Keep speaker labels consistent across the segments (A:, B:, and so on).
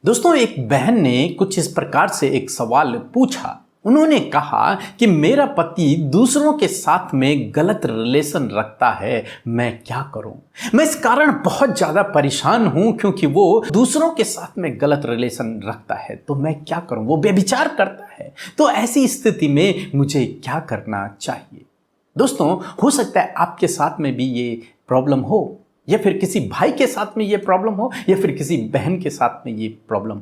A: दोस्तों, एक बहन ने कुछ इस प्रकार से एक सवाल पूछा। उन्होंने कहा कि मेरा पति दूसरों के साथ में गलत रिलेशन रखता है, मैं क्या करूं? मैं इस कारण बहुत ज़्यादा परेशान हूं क्योंकि वो दूसरों के साथ में गलत रिलेशन रखता है, तो मैं क्या करूं? वो व्यभिचार करता है, तो ऐसी स्थिति में मुझे क्या करना चाहिए? दोस्तों, हो सकता है आपके साथ में भी ये प्रॉब्लम हो, या फिर किसी भाई के साथ में ये प्रॉब्लम हो, या फिर किसी बहन के साथ में ये प्रॉब्लम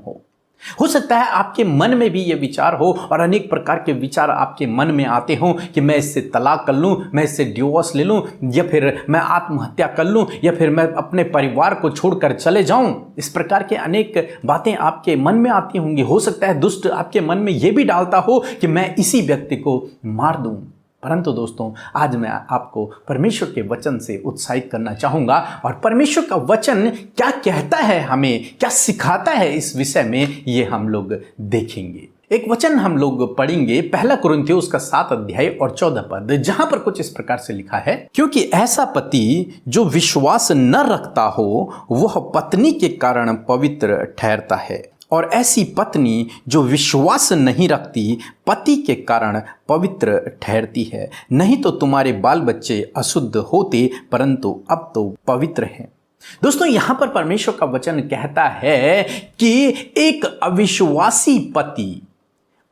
A: हो सकता है आपके मन में भी ये विचार हो और अनेक प्रकार के विचार आपके मन में आते हों कि मैं इससे तलाक कर लूं, मैं इससे डिवोर्स ले लूं, या फिर मैं आत्महत्या कर लूं, या फिर मैं अपने परिवार को छोड़कर चले जाऊं। इस प्रकार के अनेक बातें आपके मन में आती होंगी। हो सकता है दुष्ट आपके मन में ये भी डालता हो कि मैं इसी व्यक्ति को मार दूं। परंतु दोस्तों, आज मैं आपको परमेश्वर के वचन से उत्साहित करना चाहूँगा, और परमेश्वर का वचन क्या कहता है, हमें क्या सिखाता है इस विषय में, ये हम लोग देखेंगे। एक वचन हम लोग पढ़ेंगे, 1 कुरिन्थियों उसका 7 अध्याय और 14 पद, जहां पर कुछ इस प्रकार से लिखा है, क्योंकि ऐसा पति जो विश्वास न रखता हो वह पत्नी के कारण पवित्र ठहरता है, और ऐसी पत्नी जो विश्वास नहीं रखती पति के कारण पवित्र ठहरती है। नहीं तो तुम्हारे बाल बच्चे अशुद्ध होते, परंतु अब तो पवित्र हैं। दोस्तों, यहां पर परमेश्वर का वचन कहता है कि एक अविश्वासी पति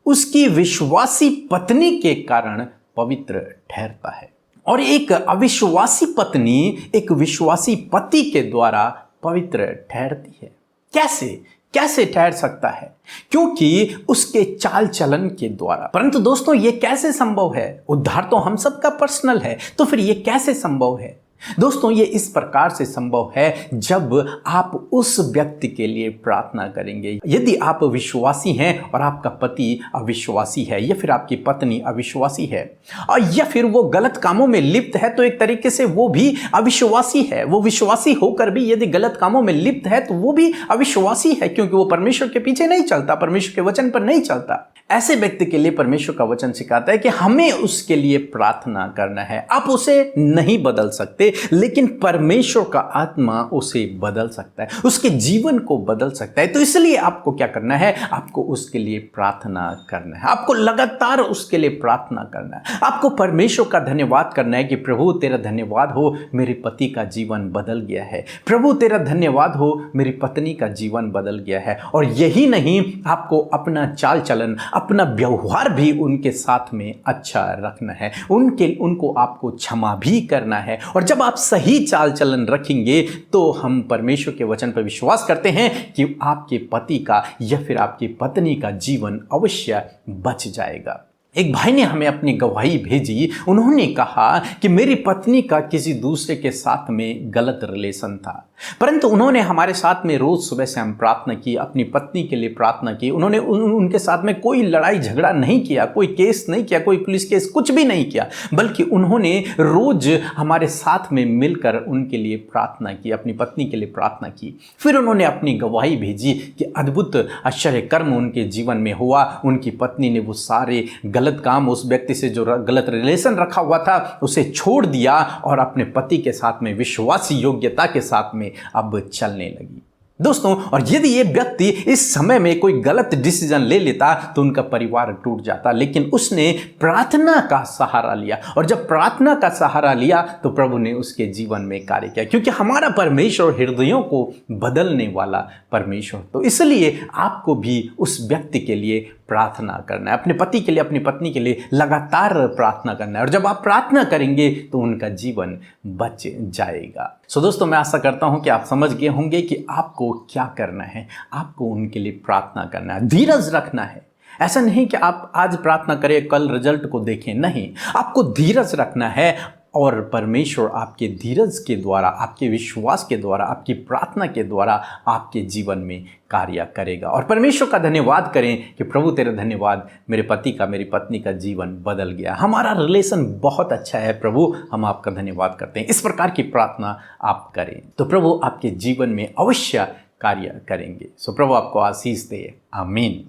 A: उसकी विश्वासी पत्नी के कारण पवित्र ठहरता है, और एक अविश्वासी पत्नी एक विश्वासी पति के द्वारा पवित्र ठहरती है। कैसे ठहर सकता है? क्योंकि उसके चाल चलन के द्वारा। परंतु दोस्तों, ये कैसे संभव है? उद्धार तो हम सबका पर्सनल है, तो फिर ये कैसे संभव है? दोस्तों, ये इस प्रकार से संभव है जब आप उस व्यक्ति के लिए प्रार्थना करेंगे। यदि आप विश्वासी हैं और आपका पति अविश्वासी है, या फिर आपकी पत्नी अविश्वासी है, और या फिर वो गलत कामों में लिप्त है, तो एक तरीके से वो भी अविश्वासी है। वो विश्वासी होकर भी यदि गलत कामों में लिप्त है तो वो भी अविश्वासी है, क्योंकि वो परमेश्वर के पीछे नहीं चलता, परमेश्वर के वचन पर नहीं चलता। ऐसे व्यक्ति के लिए परमेश्वर का वचन सिखाता है कि हमें उसके लिए प्रार्थना करना है। आप उसे नहीं बदल सकते, लेकिन परमेश्वर का आत्मा उसे बदल सकता है, उसके जीवन को बदल सकता है। तो इसलिए आपको क्या करना है? आपको उसके लिए प्रार्थना करना है। आपको लगातार उसके लिए प्रार्थना करना है। आपको परमेश्वर का धन्यवाद करना है कि प्रभु तेरा धन्यवाद हो, मेरे पति का जीवन बदल गया है। प्रभु तेरा धन्यवाद हो, मेरी पत्नी का जीवन बदल गया है। और यही नहीं, आपको अपना चाल चलन, अपना व्यवहार भी उनके साथ में अच्छा रखना है। उनको आपको क्षमा भी करना है। और जब आप सही चाल चलन रखेंगे तो हम परमेश्वर के वचन पर विश्वास करते हैं कि आपके पति का या फिर आपकी पत्नी का जीवन अवश्य बच जाएगा। एक भाई ने हमें अपनी गवाही भेजी। उन्होंने कहा कि मेरी पत्नी का किसी दूसरे के साथ में गलत रिलेशन था, परंतु उन्होंने हमारे साथ में रोज सुबह से हम प्रार्थना की, अपनी पत्नी के लिए प्रार्थना की। उन्होंने उनके साथ में कोई लड़ाई झगड़ा नहीं किया, कोई केस नहीं किया, कोई पुलिस केस कुछ भी नहीं किया, बल्कि उन्होंने रोज हमारे साथ में मिलकर उनके लिए प्रार्थना की, अपनी पत्नी के लिए प्रार्थना की। फिर उन्होंने अपनी गवाही भेजी कि अद्भुत आश्चर्य कर्म उनके जीवन में हुआ। उनकी पत्नी ने वो सारे गलत काम, उस व्यक्ति से जो गलत रिलेशन रखा हुआ था, उसे छोड़ दिया और अपने पति के साथ में विश्वासी योग्यता के साथ में अब चलने लगी। दोस्तों, और यदि ये व्यक्ति इस समय में कोई गलत डिसीजन ले लेता तो उनका परिवार टूट जाता, लेकिन उसने प्रार्थना का सहारा लिया, और जब प्रार्थना का सहारा लिया तो प्रभु ने उसके जीवन में कार्य किया, क्योंकि हमारा परमेश्वर हृदयों को बदलने वाला परमेश्वर। तो इसलिए आपको भी उस व्यक्ति के लिए प्रार्थना करना है, अपने पति के लिए, अपनी पत्नी के लिए लगातार प्रार्थना करना है। और जब आप प्रार्थना करेंगे तो उनका जीवन बच जाएगा। सो दोस्तों, मैं आशा करता हूं कि आप समझ गए होंगे कि आपको क्या करना है। आपको उनके लिए प्रार्थना करना है, धीरज रखना है। ऐसा नहीं कि आप आज प्रार्थना करें कल रिजल्ट को देखें, नहीं, आपको धीरज रखना है, और परमेश्वर आपके धीरज के द्वारा, आपके विश्वास के द्वारा, आपकी प्रार्थना के द्वारा आपके जीवन में कार्य करेगा। और परमेश्वर का धन्यवाद करें कि प्रभु तेरा धन्यवाद, मेरे पति का, मेरी पत्नी का जीवन बदल गया, हमारा रिलेशन बहुत अच्छा है। प्रभु, हम आपका धन्यवाद करते हैं। इस प्रकार की प्रार्थना आप करें तो प्रभु आपके जीवन में अवश्य कार्य करेंगे। सो प्रभु आपको आशीष दे। आमीन।